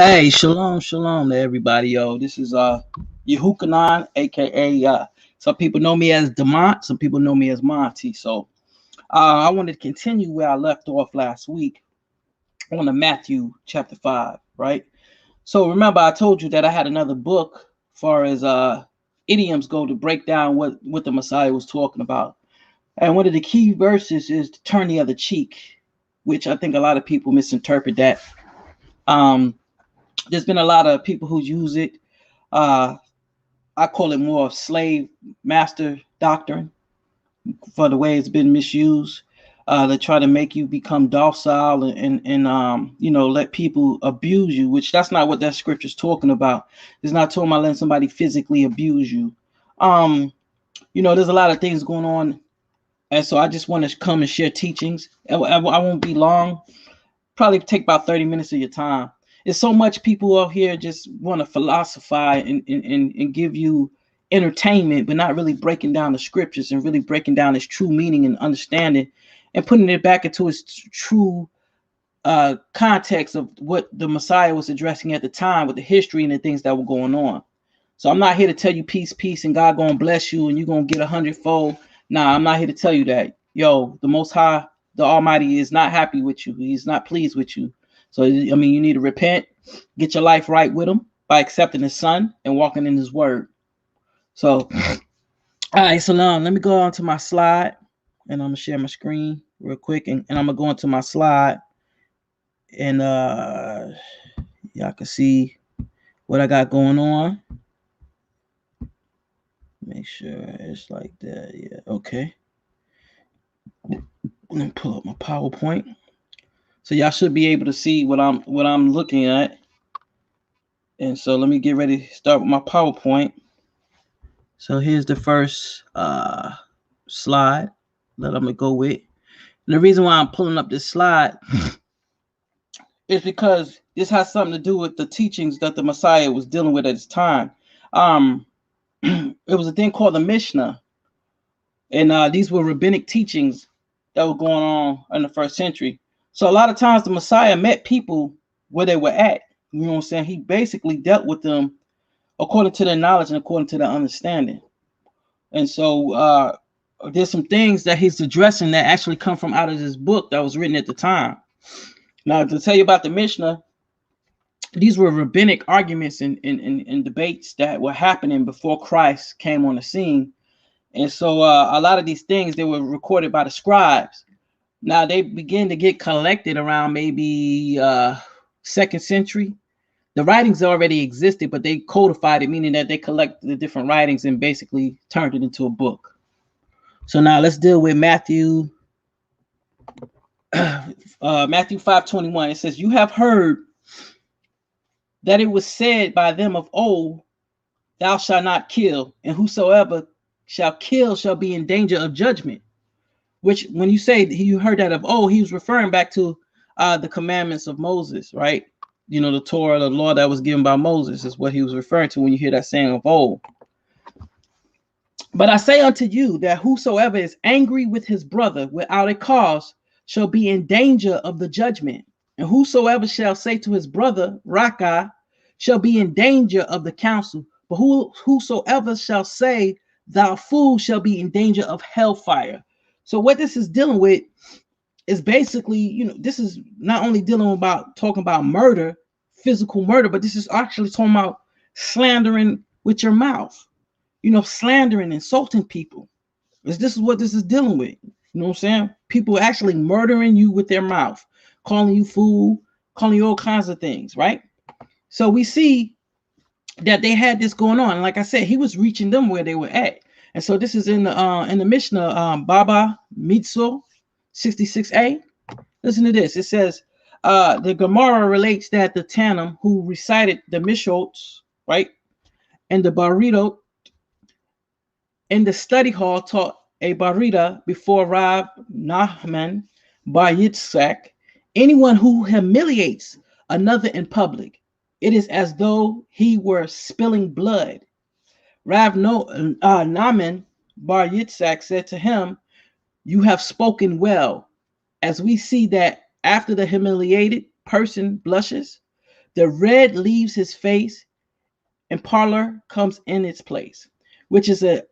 Hey, shalom, shalom to everybody, yo. This is Yahuwah, aka some people know me as Demont, some people know me as Monty. So I wanted to continue where I left off last week on the Matthew chapter 5, right? So remember, I told you that I had another book as far as idioms go to break down what the Messiah was talking about. And one of the key verses is to turn the other cheek, which I think a lot of people misinterpret that. There's been a lot of people who use it. I call it more of slave master doctrine for the way it's been misused. They try to make you become docile and let people abuse you, which that's not what that scripture is talking about. It's not talking about letting somebody physically abuse you. There's a lot of things going on. And so I just want to come and share teachings. I won't be long. Probably take about 30 minutes of your time. There's so much people out here just want to philosophize and give you entertainment, but not really breaking down the scriptures and really breaking down its true meaning and understanding and putting it back into its true context of what the Messiah was addressing at the time with the history and the things that were going on. So I'm not here to tell you peace, peace, and God gonna bless you and you're gonna get 100-fold. Nah, I'm not here to tell you that. Yo, the Most High, the Almighty is not happy with you. He's not pleased with you. So, you need to repent, get your life right with him by accepting his son and walking in his word. So, all right, so now let me go on to my slide and I'm going to share my screen real quick. And I'm going to go into my slide and y'all can see what I got going on. Make sure it's like that. Yeah, okay. Let me pull up my PowerPoint. So y'all should be able to see what I'm looking at. And so let me get ready to start with my PowerPoint. So here's the first slide that I'm gonna go with. And the reason why I'm pulling up this slide is because this has something to do with the teachings that the Messiah was dealing with at his time. It was a thing called the Mishnah, and these were rabbinic teachings that were going on in the first century. So a lot of times the Messiah met people where they were at. You know what I'm saying? He basically dealt with them according to their knowledge and according to their understanding. And so there's some things that he's addressing that actually come from out of this book that was written at the time. Now, to tell you about the Mishnah, these were rabbinic arguments and debates that were happening before Christ came on the scene. And so a lot of these things, they were recorded by the scribes. Now, they begin to get collected around maybe 2nd century. The writings already existed, but they codified it, meaning that they collected the different writings and basically turned it into a book. So now let's deal with Matthew 5:21. It says, "You have heard that it was said by them of old, thou shalt not kill, and whosoever shall kill shall be in danger of judgment." Which, when you say you heard that of old, he was referring back to the commandments of Moses, right? You know, the Torah, the law that was given by Moses is what he was referring to when you hear that saying of old. "But I say unto you that whosoever is angry with his brother without a cause shall be in danger of the judgment. And whosoever shall say to his brother, Raka, shall be in danger of the council. But whosoever shall say, thou fool, shall be in danger of hellfire." So what this is dealing with is basically, you know, this is not only talking about murder, physical murder, but this is actually talking about slandering with your mouth. You know, slandering, insulting people. This is what this is dealing with. You know what I'm saying? People actually murdering you with their mouth, calling you fool, calling you all kinds of things, right? So we see that they had this going on. Like I said, he was reaching them where they were at. And so this is in the Mishnah, Baba Mitzvah 66a. Listen to this. It says, the Gemara relates that the Tannim who recited the Mishots, right, and the Baridot in the study hall taught a Barida before Rav Nachman Bar Yitzchak, anyone who humiliates another in public, it is as though he were spilling blood. Rav Nachman Bar Yitzchak said to him, "You have spoken well, as we see that after the humiliated person blushes, the red leaves his face and pallor comes in its place, which is a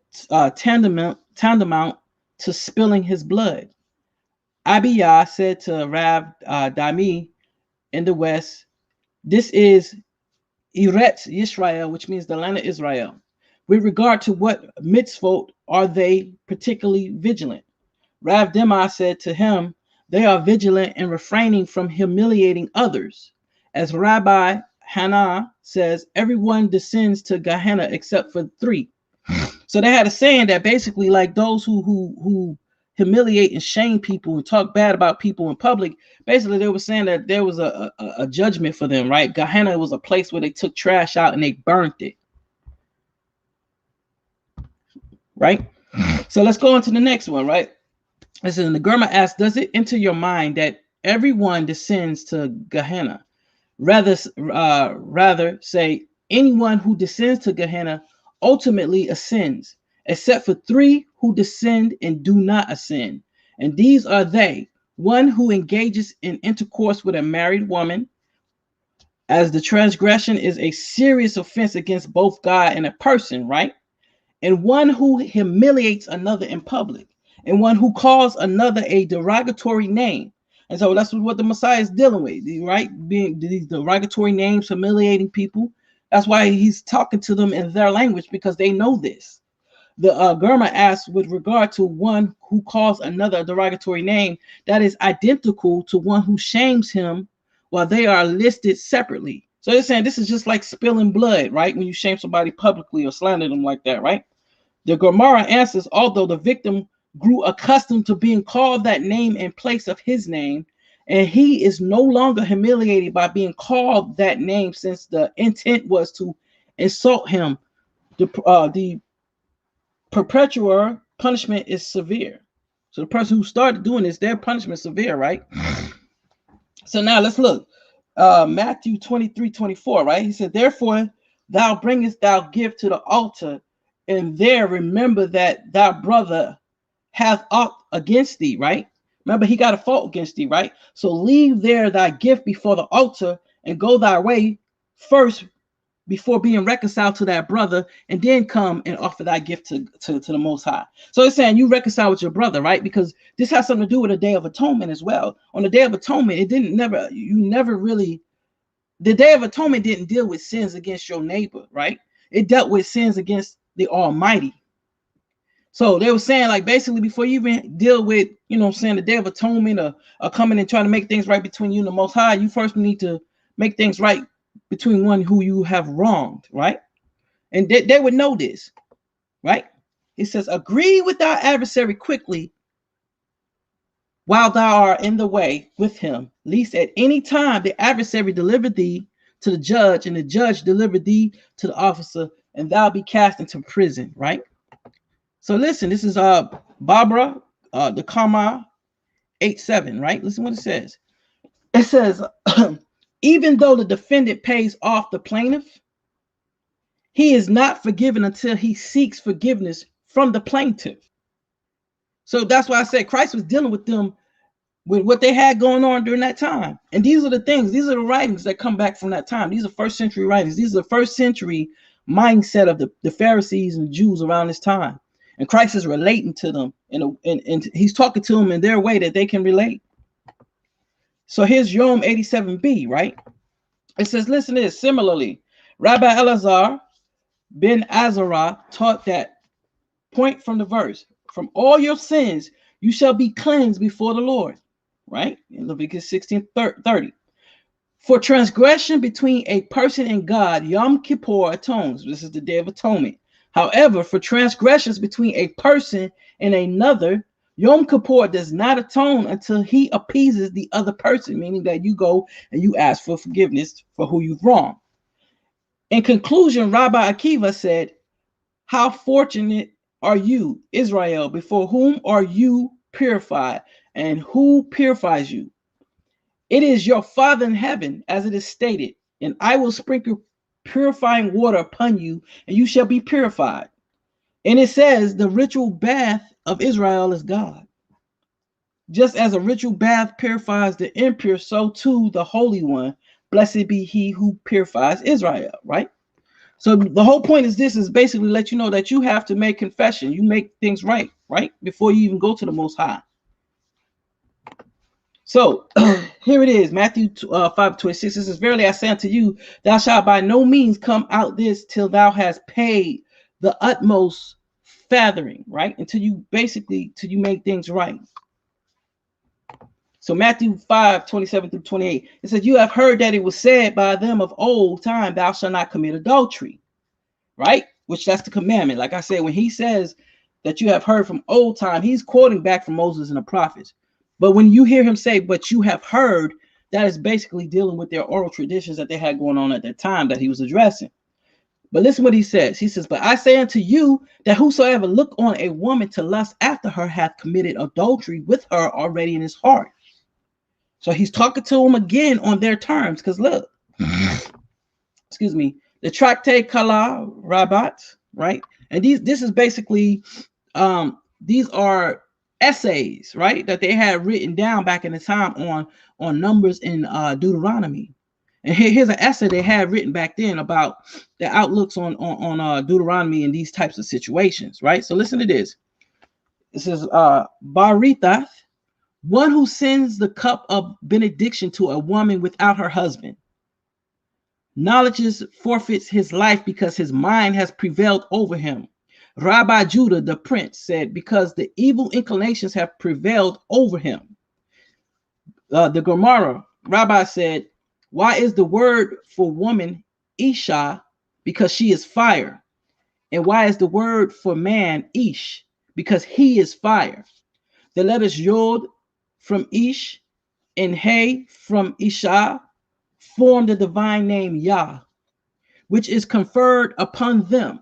tantamount to spilling his blood." Abiyah said to Rav Dami in the West, "This is Eretz Yisrael," which means the land of Israel. "With regard to what mitzvot are they particularly vigilant?" Rav Dema said to him, "They are vigilant in refraining from humiliating others." As Rabbi Hannah says, "Everyone descends to Gehenna except for 3. So they had a saying that basically, like, those who humiliate and shame people and talk bad about people in public, basically they were saying that there was a judgment for them, right? Gehenna was a place where they took trash out and they burnt it, right? So let's go on to the next one, right? Listen, the Gemara asks, "Does it enter your mind that everyone descends to Gehenna? Rather say, anyone who descends to Gehenna ultimately ascends, except for 3 who descend and do not ascend. And these are they: one who engages in intercourse with a married woman, as the transgression is a serious offense against both God and a person, right? And one who humiliates another in public, and one who calls another a derogatory name." And so that's what the Messiah is dealing with, right? Being these derogatory names, humiliating people. That's why he's talking to them in their language, because they know this. The Germa asks, with regard to one who calls another a derogatory name, that is identical to one who shames him while they are listed separately. So they're saying this is just like spilling blood, right? When you shame somebody publicly or slander them like that, right? The Gemara answers, although the victim grew accustomed to being called that name in place of his name, and he is no longer humiliated by being called that name, since the intent was to insult him, the perpetual punishment is severe. So the person who started doing this, their punishment is severe, right? So now let's look. Matthew 23:24, right? He said, therefore, thou bringest thou gift to the altar, and there remember that thy brother hath aught against thee, right? Remember, he got a fault against thee, right? So leave there thy gift before the altar and go thy way first before being reconciled to that brother, and then come and offer thy gift to the Most High. So it's saying you reconcile with your brother, right? Because this has something to do with the Day of Atonement as well. On the Day of Atonement, the Day of Atonement didn't deal with sins against your neighbor, right? It dealt with sins against the Almighty. So they were saying, like, basically before you even deal with, the Day of Atonement or coming and trying to make things right between you and the Most High, you first need to make things right between one who you have wronged, right? And they would know this, right? It says, agree with thy adversary quickly while thou art in the way with him, lest at any time the adversary deliver thee to the judge, and the judge deliver thee to the officer, and thou be cast into prison, right? So listen, this is Barbara, the Kama 8:7, right? Listen what it says. It says, even though the defendant pays off the plaintiff, he is not forgiven until he seeks forgiveness from the plaintiff. So that's why I said Christ was dealing with them with what they had going on during that time. And these are the things, these are the writings that come back from that time. These are first century writings. These are the first century mindset of the Pharisees and Jews around this time. And Christ is relating to them, and he's talking to them in their way that they can relate. So here's Yom 87b, right? It says, listen to this. Similarly, Rabbi Elazar ben Azarah taught that, point from the verse, from all your sins you shall be cleansed before the Lord, right? In Leviticus 16:30. For transgression between a person and God, Yom Kippur atones. This is the Day of Atonement. However, for transgressions between a person and another, Yom Kippur does not atone until he appeases the other person, meaning that you go and you ask for forgiveness for who you've wronged. In conclusion, Rabbi Akiva said, how fortunate are you, Israel, before whom are you purified, and who purifies you? It is your Father in heaven, as it is stated, and I will sprinkle purifying water upon you, and you shall be purified. And it says the ritual bath of Israel is God. Just as a ritual bath purifies the impure, so too the Holy One, blessed be he who purifies Israel, right? So the whole point is basically let you know that you have to make confession. You make things right, before you even go to the Most High. So here it is, Matthew 5:26. It says, verily I say unto you, thou shalt by no means come out this till thou hast paid the utmost fathering, right? Until you make things right. So Matthew 5:27-28, it says, you have heard that it was said by them of old time, thou shalt not commit adultery, right? Which that's the commandment. Like I said, when he says that you have heard from old time, he's quoting back from Moses and the prophets. But when you hear him say, but you have heard, that is basically dealing with their oral traditions that they had going on at that time that he was addressing. But listen what he says. He says, but I say unto you that whosoever look on a woman to lust after her hath committed adultery with her already in his heart. So he's talking to them again on their terms. Because look, excuse me, the Tractate Kala Rabat, right? And this is basically, these are essays, right, that they had written down back in the time on Numbers in Deuteronomy. And here's an essay they had written back then about the outlooks on Deuteronomy in these types of situations, right? So listen to this. It says, Barithath, one who sends the cup of benediction to a woman without her husband, knowledge forfeits his life because his mind has prevailed over him. Rabbi Judah, the prince, said, because the evil inclinations have prevailed over him. The Gemara, Rabbi said, why is the word for woman Isha? Because she is fire. And why is the word for man Ish? Because he is fire. The letters Yod from Ish and He from Isha form the divine name Yah, which is conferred upon them.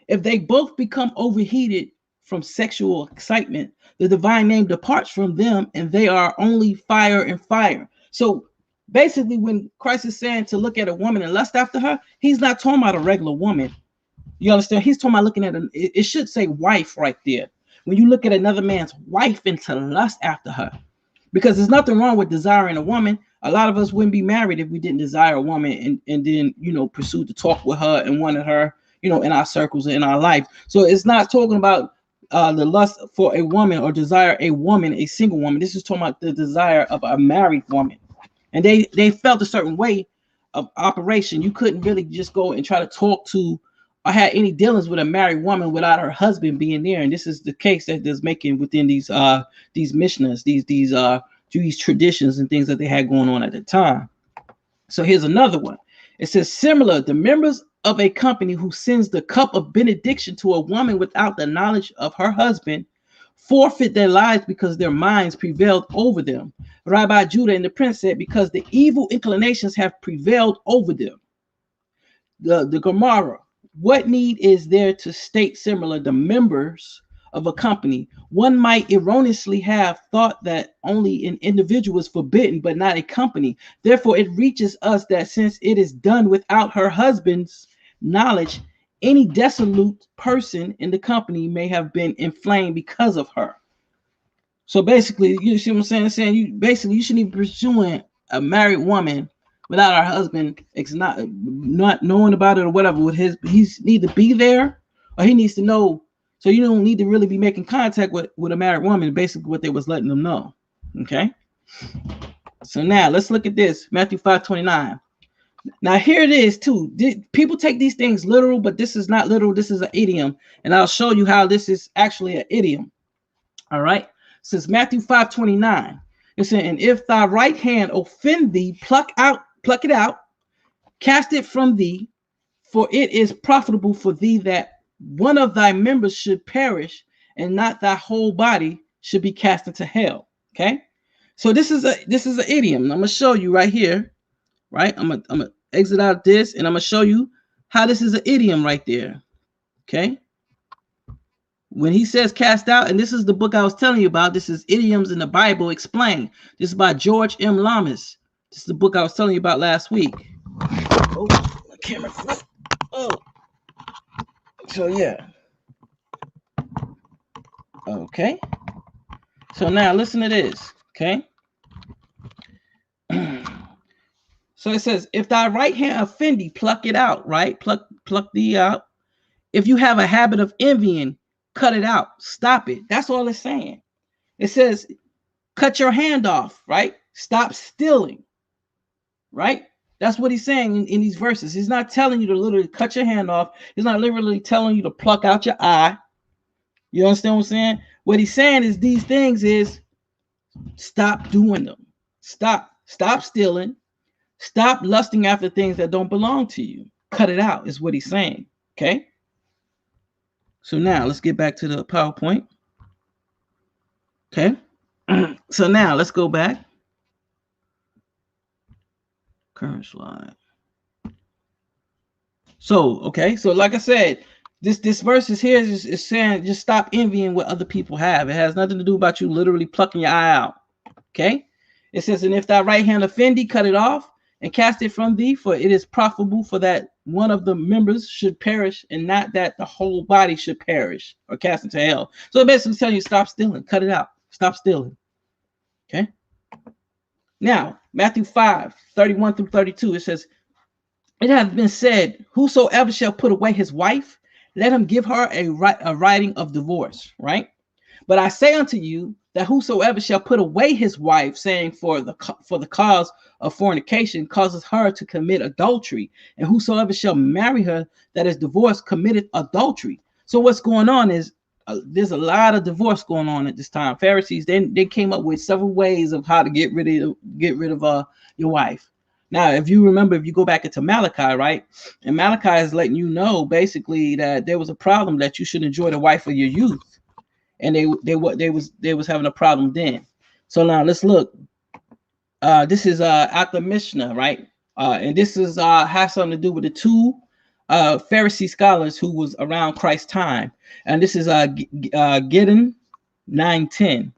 If they both become overheated from sexual excitement, the divine name departs from them, and they are only fire and fire. So basically, when Christ is saying to look at a woman and lust after her, he's not talking about a regular woman. You understand? He's talking about looking at it should say wife right there. When you look at another man's wife and to lust after her, because there's nothing wrong with desiring a woman. A lot of us wouldn't be married if we didn't desire a woman and then, pursued to talk with her and wanted her, in our circles and in our life. So it's not talking about the lust for a woman or desire a woman, a single woman. This is talking about the desire of a married woman. And they felt a certain way of operation. You couldn't really just go and try to talk to or had any dealings with a married woman without her husband being there. And this is the case that is making within these Mishnahs, these Jewish traditions and things that they had going on at the time. So here's another one. It says, similar, the members of a company who sends the cup of benediction to a woman without the knowledge of her husband forfeit their lives because their minds prevailed over them. Rabbi Judah and the prince said, because the evil inclinations have prevailed over them. The Gemara, what need is there to state similar the members of a company? One might erroneously have thought that only an individual is forbidden, but not a company. Therefore, it reaches us that since it is done without her husband's knowledge, any dissolute person in the company may have been inflamed because of her. So basically, you see what I'm saying? You shouldn't be pursuing a married woman without her husband not knowing about it or whatever. He's need to be there, or he needs to know. So you don't need to really be making contact with a married woman. Basically, what they was letting them know. Okay. So now let's look at this, Matthew 5:29. Now here it is too. People take these things literal, but this is not literal. This is an idiom, and I'll show you how this is actually an idiom. All right. It says Matthew 5:29. It says, and if thy right hand offend thee, pluck it out, cast it from thee, for it is profitable for thee that one of thy members should perish, and not thy whole body should be cast into hell. Okay, so this is an idiom. I'm gonna show you right here. Right, I'm gonna exit out this, and I'm gonna show you how this is an idiom right there. Okay, when he says cast out, and this is the book I was telling you about. This is Idioms in the Bible Explained. This is by George M. Lamas. This is the book I was telling you about last week. Oh, my camera. Oh, so yeah. Okay. So now listen to this. Okay. So it says, if thy right hand offend thee, pluck it out. Right, pluck thee out. If you have a habit of envying, cut it out. Stop it. That's all it's saying. It says, cut your hand off. Right. Stop stealing. Right? That's what he's saying in these verses. He's not telling you to literally cut your hand off. He's not literally telling you to pluck out your eye. You understand what I'm saying? What he's saying is these things is stop doing them. Stop stealing. Stop lusting after things that don't belong to you. Cut it out is what he's saying. Okay. So now let's get back to the PowerPoint. Okay. So now let's go back. Current slide. So, okay. So like I said, this verse is here is saying just stop envying what other people have. It has nothing to do about you literally plucking your eye out. Okay. It says, and if thy right hand offend thee, cut it off and cast it from thee, for it is profitable for that one of the members should perish, and not that the whole body should perish or cast into hell. So it basically telling you stop stealing, cut it out, stop stealing. Okay. Now, Matthew 5:31-32, it says, it hath been said, whosoever shall put away his wife, let him give her a writing of divorce, right? But I say unto you that whosoever shall put away his wife, saying for the cause of fornication, causes her to commit adultery, and whosoever shall marry her that is divorced committeth adultery. So what's going on is there's a lot of divorce going on at this time. Pharisees, they came up with several ways of how to get rid of your wife. Now, if you remember, if you go back into Malachi, right, and Malachi is letting you know basically that there was a problem that you should enjoy the wife of your youth, and they was having a problem then. So now let's look. This is out the Mishnah, right? And this is has something to do with the two Pharisee scholars who was around Christ's time. And this is Gideon 9:10.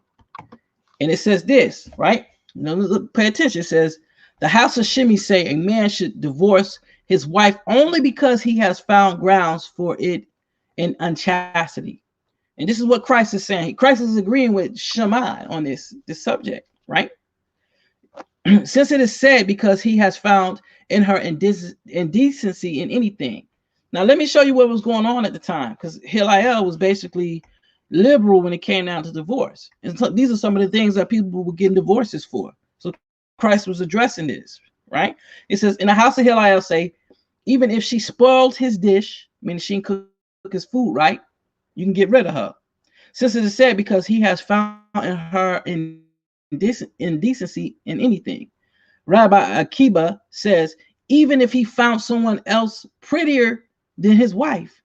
And it says this, right? Look, pay attention. It says, the house of Shimei say a man should divorce his wife only because he has found grounds for it in unchastity. And this is what Christ is saying. Christ is agreeing with Shammai on this subject, right? Since it is said, because he has found in her indecency in anything. Now, let me show you what was going on at the time, because Hillel was basically liberal when it came down to divorce. And so these are some of the things that people were getting divorces for. So Christ was addressing this, right? It says, in the house of Hillel say, even if she spoiled his dish, meaning she didn't cook his food right, you can get rid of her. Since it is said, because he has found in her indecency in anything. Rabbi Akiba says, even if he found someone else prettier than his wife,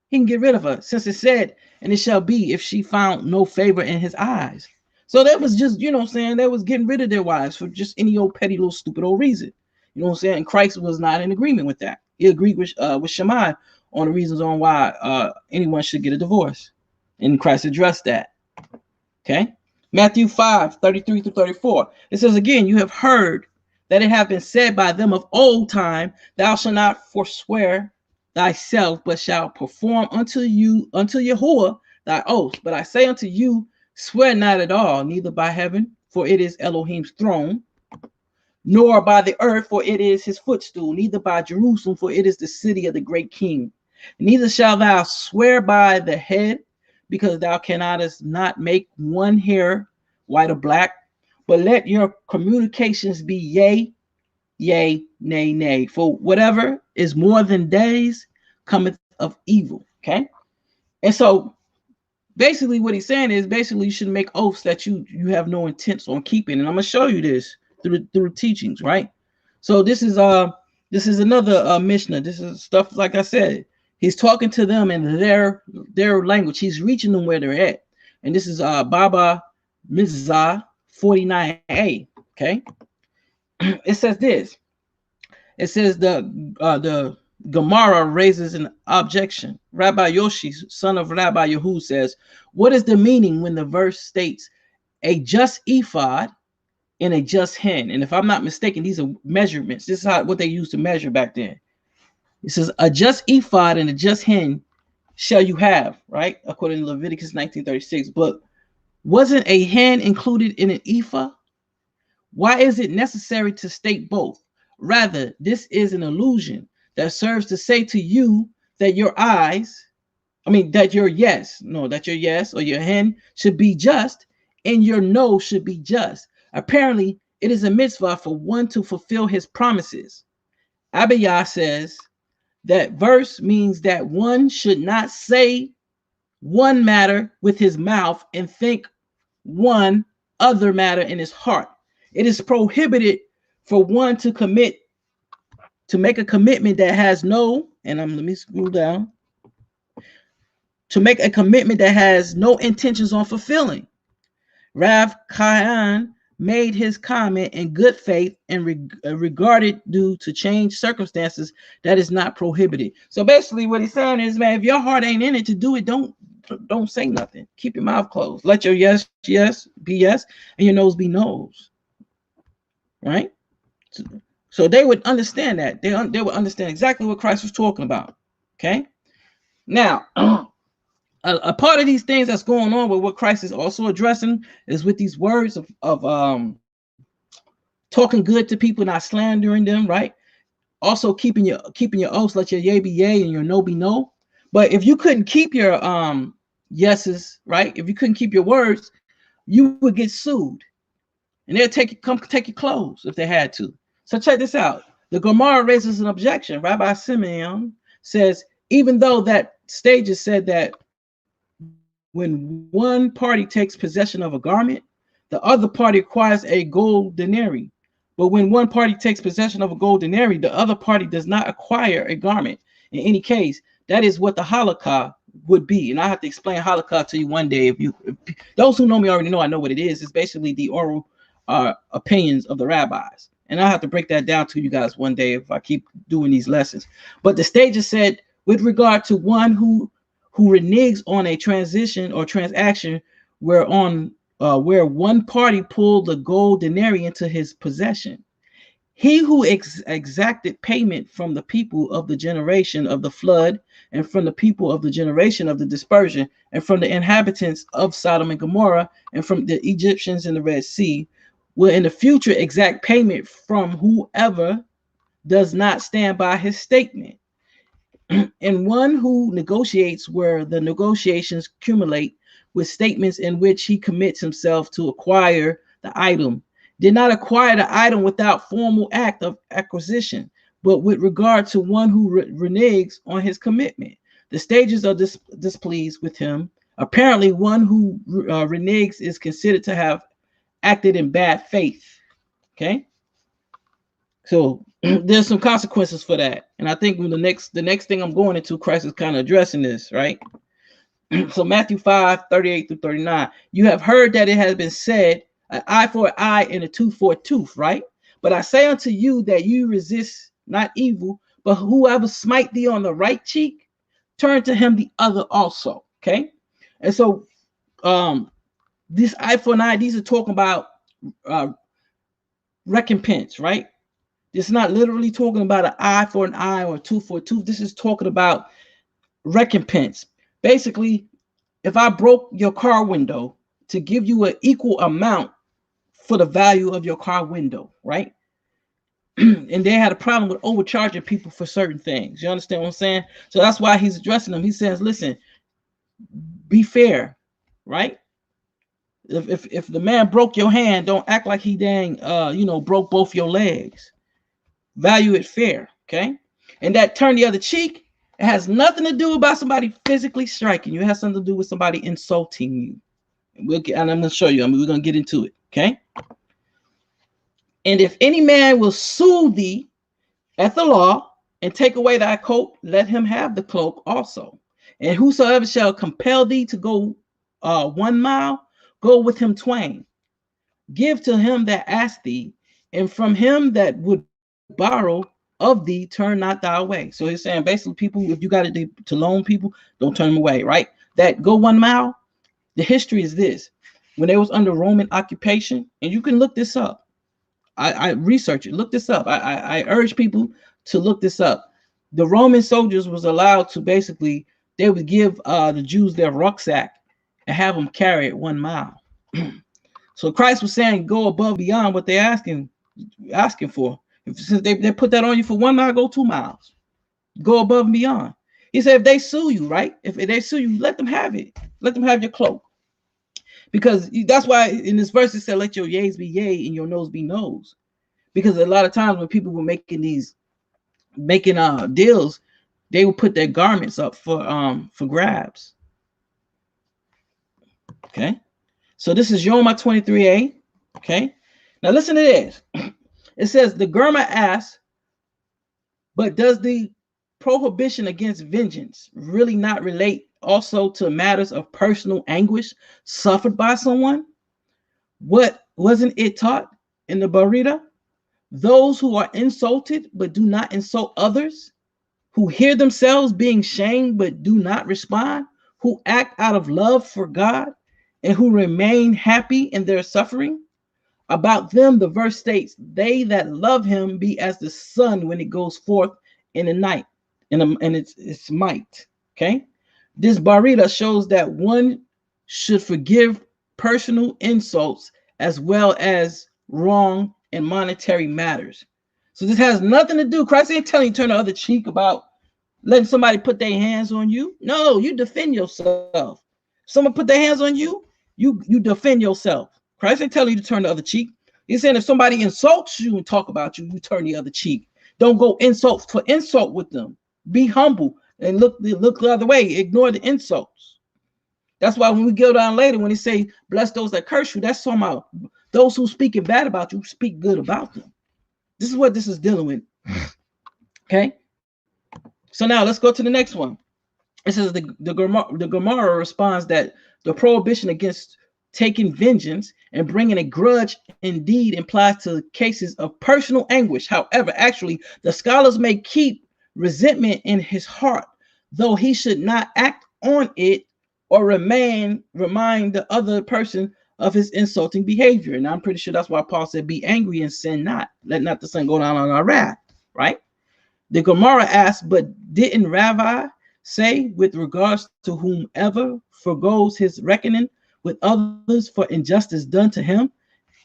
he can get rid of her. Since it said, and it shall be if she found no favor in his eyes. So that was just, you know what I'm saying, they was getting rid of their wives for just any old petty little stupid old reason. You know what I'm saying? And Christ was not in agreement with that. He agreed with Shammai on the reasons on why anyone should get a divorce. And Christ addressed that. Okay. Matthew 5:33-34. It says again, you have heard that it have been said by them of old time, thou shalt not forswear thyself, but shalt perform unto Yahuwah thy oath. But I say unto you, swear not at all, neither by heaven, for it is Elohim's throne, nor by the earth, for it is his footstool, neither by Jerusalem, for it is the city of the great king. Neither shalt thou swear by the head, because thou cannot not make one hair white or black, but let your communications be yea, yea, nay, nay. For whatever is more than days cometh of evil. Okay. And so basically what he's saying is basically you should make oaths that you have no intent on keeping. And I'm going to show you this through teachings, right? So this is another Mishnah. This is stuff, like I said, he's talking to them in their language. He's reaching them where they're at. And this is Baba Mitzvah 49a. Okay. It says this. It says the Gemara raises an objection. Rabbi Yoshi, son of Rabbi Yehu, says, what is the meaning when the verse states a just ephod and a just hen? And if I'm not mistaken, these are measurements. This is what they used to measure back then. It says a just ephod and a just hen shall you have, right? According to Leviticus 19:36. But wasn't a hen included in an ephah? Why is it necessary to state both? Rather, this is an illusion that serves to say to you that your yes or your hen should be just and your no should be just. Apparently, it is a mitzvah for one to fulfill his promises. Abiyah says that verse means that one should not say one matter with his mouth and think one other matter in his heart. It is prohibited for one to make a commitment that has no, and let me scroll down, to make a commitment that has no intentions on fulfilling. Rav Kahan made his comment in good faith and regarded due to change circumstances that is not prohibited. So basically what he's saying is, man, if your heart ain't in it to do it, don't say nothing. Keep your mouth closed. Let your yes be yes and your no's be no's. Right? So they would understand that. They would understand exactly what Christ was talking about. Okay? Now, a part of these things that's going on with what Christ is also addressing is with these words of talking good to people, not slandering them, right? Also keeping your oaths, let your yea be yea and your no be no. But if you couldn't keep your yeses, right? If you couldn't keep your words, you would get sued. And they'll come take your clothes if they had to. So check this out. The Gemara raises an objection. Rabbi Simeon says, even though that stages said that when one party takes possession of a garment, the other party acquires a gold denarii. But when one party takes possession of a gold denarii, the other party does not acquire a garment. In any case, that is what the halakha would be. And I have to explain halakha to you one day. If those who know me already know I know what it is. It's basically the oral opinions of the rabbis. And I'll have to break that down to you guys one day if I keep doing these lessons. But the stages said, with regard to one who reneges on a transition or transaction where one party pulled the gold denarii into his possession. He who exacted payment from the people of the generation of the flood, and from the people of the generation of the dispersion, and from the inhabitants of Sodom and Gomorrah, and from the Egyptians in the Red Sea, will in the future exact payment from whoever does not stand by his statement. And one who negotiates where the negotiations accumulate with statements in which he commits himself to acquire the item, did not acquire the item without formal act of acquisition, but with regard to one who reneges on his commitment. The stages are displeased with him. Apparently, one who reneges is considered to have acted in bad faith. Okay, so there's some consequences for that, and I think the next thing I'm going into, Christ is kind of addressing this, right? So Matthew 5:38-39. You have heard that it has been said, an eye for an eye and a tooth for a tooth, right? But I say unto you that you resist not evil, but whoever smite thee on the right cheek, turn to him the other also. Okay, and so this eye for an eye, these are talking about recompense, right? It's not literally talking about an eye for an eye or a tooth for a tooth. This is talking about recompense. Basically, if I broke your car window to give you an equal amount for the value of your car window, right? And they had a problem with overcharging people for certain things. You understand what I'm saying? So that's why he's addressing them. He says, listen, be fair, right? If the man broke your hand, don't act like he broke both your legs. Value it fair, okay? And that turn the other cheek, it has nothing to do about somebody physically striking you. It has something to do with somebody insulting you. And I'm going to show you. We're going to get into it, okay? And if any man will sue thee at the law and take away thy coat, let him have the cloak also. And whosoever shall compel thee to go 1 mile, go with him twain. Give to him that asked thee, and from him that would borrow of thee, turn not thy way. So he's saying basically, people, if you got to loan people, don't turn them away, right? That go 1 mile, the history is this. When they was under Roman occupation, and you can look this up. I research it, look this up. I urge people to look this up. The Roman soldiers was allowed to basically, they would give the Jews their rucksack and have them carry it 1 mile. So Christ was saying, go above and beyond what they're asking for. Since they put that on you for 1 mile, go 2 miles. Go above and beyond. He said, if they sue you, right? If they sue you, let them have it. Let them have your cloak. Because that's why in this verse it said, let your yeas be yea and your noes be noes. Because a lot of times when people were making deals, they would put their garments up for grabs. Okay. So this is Yoma 23a. Okay. Now listen to this. It says, the Germa asks, but does the prohibition against vengeance really not relate also to matters of personal anguish suffered by someone? What wasn't it taught in the Barita? Those who are insulted but do not insult others, who hear themselves being shamed but do not respond, who act out of love for God, and who remain happy in their suffering. About them, the verse states, they that love him be as the sun when it goes forth in the night, and its might. Okay. This Barita shows that one should forgive personal insults as well as wrong and monetary matters. So this has nothing to do. Christ ain't telling you to turn the other cheek about letting somebody put their hands on you. No, you defend yourself. Someone put their hands on you, you defend yourself. Christ ain't telling you to turn the other cheek. He's saying if somebody insults you and talk about you, you turn the other cheek. Don't go insult for insult with them. Be humble and look the other way. Ignore the insults. That's why when we go down later, when he say, bless those that curse you, that's talking about those who speaking bad about you, speak good about them. This is what this is dealing with. Okay. So now let's go to the next one. It says the Gemara responds that the prohibition against taking vengeance and bringing a grudge indeed implies to cases of personal anguish. However, actually, the scholars may keep resentment in his heart, though he should not act on it or remind the other person of his insulting behavior. And I'm pretty sure that's why Paul said, be angry and sin not. Let not the sun go down on our wrath, right? The Gemara asks, but didn't Rabbi say with regards to whomever forgoes his reckoning with others for injustice done to him,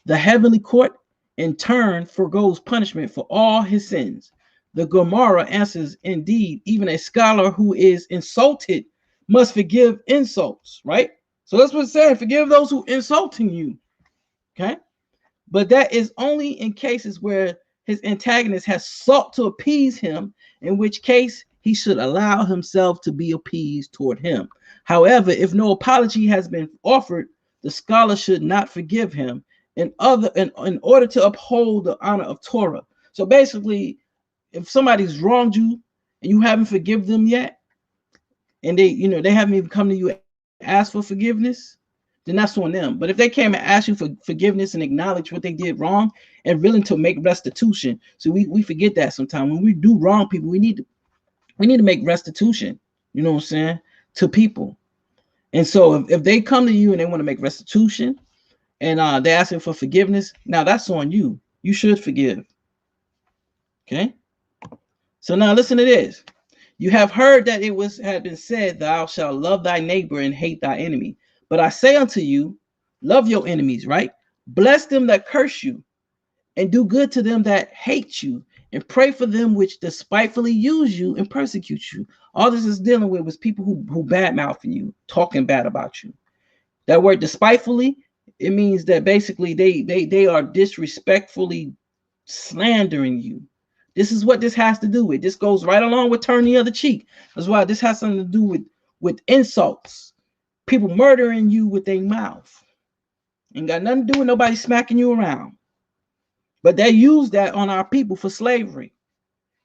the heavenly court in turn forgoes punishment for all his sins? The Gemara answers, indeed, even a scholar who is insulted must forgive insults, right? So that's what it's saying. Forgive those who insulting you, okay? But that is only in cases where his antagonist has sought to appease him, in which case he should allow himself to be appeased toward him. However, if no apology has been offered, the scholar should not forgive him in order to uphold the honor of Torah. So basically, if somebody's wronged you and you haven't forgiven them yet, and they haven't even come to you and asked for forgiveness, then that's on them. But if they came and asked you for forgiveness and acknowledge what they did wrong and willing to make restitution, so we forget that sometimes. When we do wrong people, we need to make restitution, you know what I'm saying, to people. And so if they come to you and they want to make restitution and they're asking for forgiveness, now that's on you. You should forgive. Okay? So now listen to this. You have heard that it had been said, thou shalt love thy neighbor and hate thy enemy. But I say unto you, love your enemies, right? Bless them that curse you, and do good to them that hate you, and pray for them which despitefully use you and persecute you. All this is dealing with was people who bad-mouthing you, talking bad about you. That word despitefully, it means that basically they are disrespectfully slandering you. This is what this has to do with. This goes right along with turn the other cheek. That's why this has something to do with insults. People murdering you with their mouth. Ain't got nothing to do with nobody smacking you around. But they use that on our people for slavery.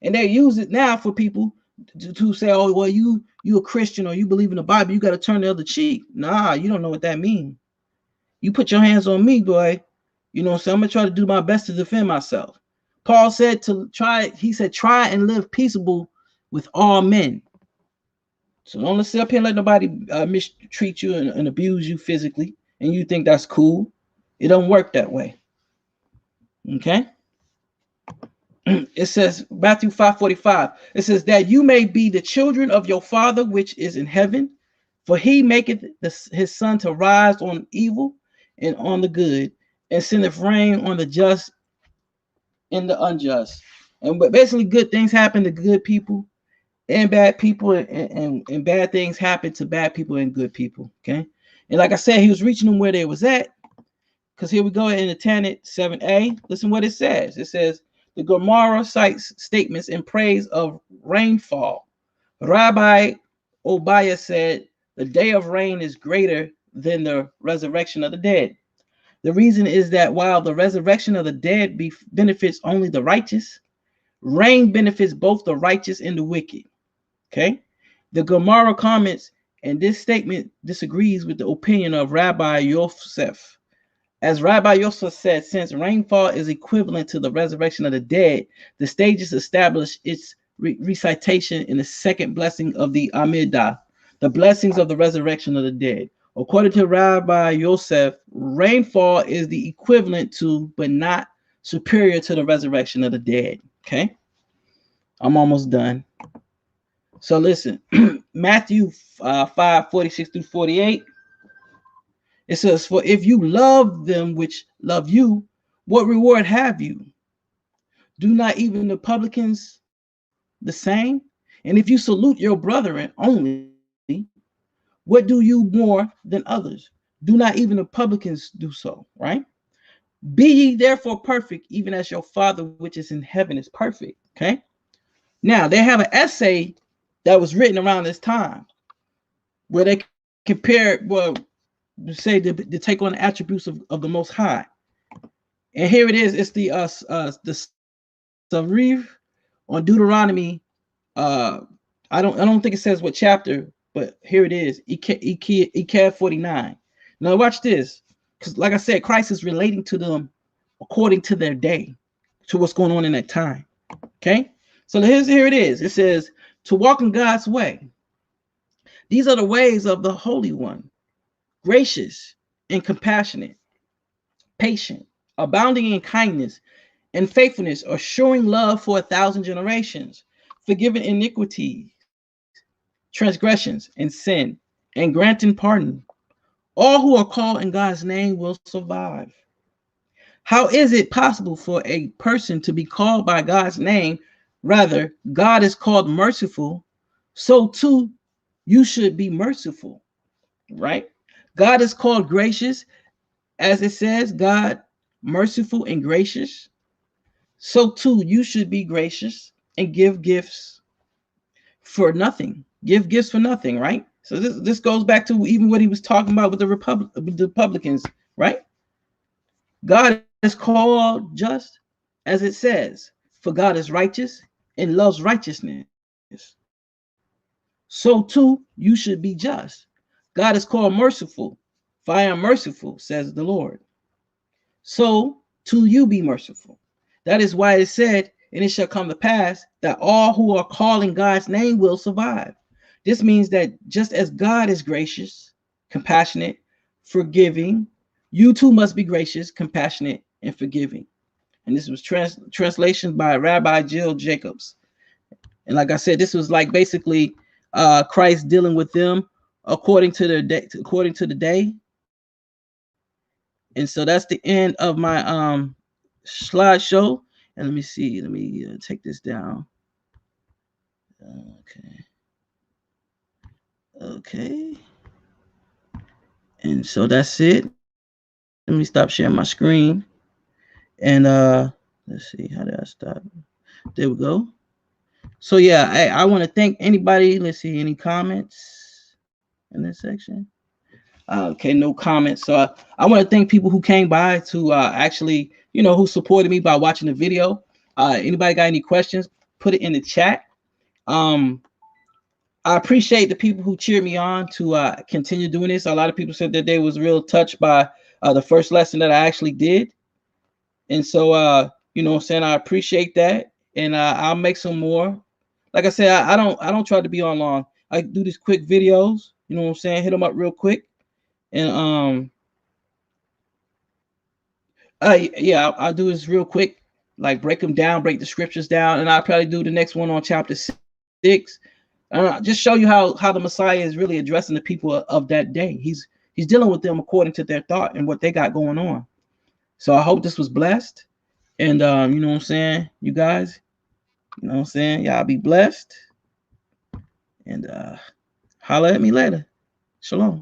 And they use it now for people to say, oh, well, you a Christian or you believe in the Bible, you got to turn the other cheek. Nah, you don't know what that means. You put your hands on me, boy. You know what I'm saying? I'm going to try to do my best to defend myself. Paul said try and live peaceable with all men. So don't sit up here and let nobody mistreat you and abuse you physically, and you think that's cool. It don't work that way. Okay? It says, Matthew 5:45, it says that you may be the children of your Father which is in heaven, for he maketh his sun to rise on evil and on the good, and sendeth rain on the just and the unjust. And but basically good things happen to good people and bad people, and bad things happen to bad people and good people. Okay. And like I said, he was reaching them where they was at. Because here we go in the Tanit 7a. Listen what it says. It says, the Gemara cites statements in praise of rainfall. Rabbi Obaya said, the day of rain is greater than the resurrection of the dead. The reason is that while the resurrection of the dead benefits only the righteous, rain benefits both the righteous and the wicked. Okay? The Gemara comments, and this statement disagrees with the opinion of Rabbi Yosef. As Rabbi Yosef said, since rainfall is equivalent to the resurrection of the dead, the stages establish its recitation in the second blessing of the Amidah, the blessings of the resurrection of the dead. According to Rabbi Yosef, rainfall is the equivalent to, but not superior to, the resurrection of the dead. Okay? I'm almost done. So listen, Matthew 5:46 through 48. It says, for if you love them which love you, what reward have you? Do not even the publicans the same? And if you salute your brethren only, what do you more than others? Do not even the publicans do so, right? Be ye therefore perfect, even as your Father which is in heaven is perfect. Okay. Now they have an essay that was written around this time where they compare, well, say to take on the attributes of the Most High. And here it is. It's the Sarif on Deuteronomy. I don't think it says what chapter, but here it is. Ikad 49. Now watch this. because like I said, Christ is relating to them according to their day, to what's going on in that time. Okay, so here it is. It says to walk in God's way. These are the ways of the Holy One, gracious and compassionate, patient, abounding in kindness and faithfulness, or showing love for 1,000 generations, forgiving iniquity, transgressions, and sin, and granting pardon. All who are called in God's name will survive. How is it possible for a person to be called by God's name? Rather, God is called merciful, so too you should be merciful, right? God is called gracious, as it says, God merciful and gracious. So too you should be gracious and give gifts for nothing. Give gifts for nothing, right? So this goes back to even what he was talking about with the Republicans, right? God is called just, as it says, for God is righteous and loves righteousness. So too you should be just. God is called merciful, for I am merciful, says the Lord. So too you be merciful. That is why it said, and it shall come to pass that all who are calling God's name will survive. This means that just as God is gracious, compassionate, forgiving, you too must be gracious, compassionate, and forgiving. And this was translation by Rabbi Jill Jacobs. And like I said, this was like basically Christ dealing with them according to the day. And so that's the end of my slideshow. And let me see. Let me take this down. Okay. And so that's it. Let me stop sharing my screen. And let's see. How did I stop? There we go. So yeah, I want to thank anybody. Let's see, any comments in this section? Okay, no comments. So I want to thank people who came by to actually, who supported me by watching the video. Anybody got any questions? Put it in the chat. I appreciate the people who cheered me on to continue doing this. A lot of people said that they was real touched by the first lesson that I actually did. And so, what I'm saying, I appreciate that. And I'll make some more. Like I said, I don't try to be on long. I do these quick videos, you know what I'm saying? Hit them up real quick. And yeah, I'll do this real quick, like break them down, break the scriptures down, and I'll probably do the next one on chapter 6. Just show you how the Messiah is really addressing the people of that day. He's dealing with them according to their thought and what they got going on. So I hope this was blessed. And you know what I'm saying, you guys, you know what I'm saying, y'all be blessed. And holler at me later. Shalom.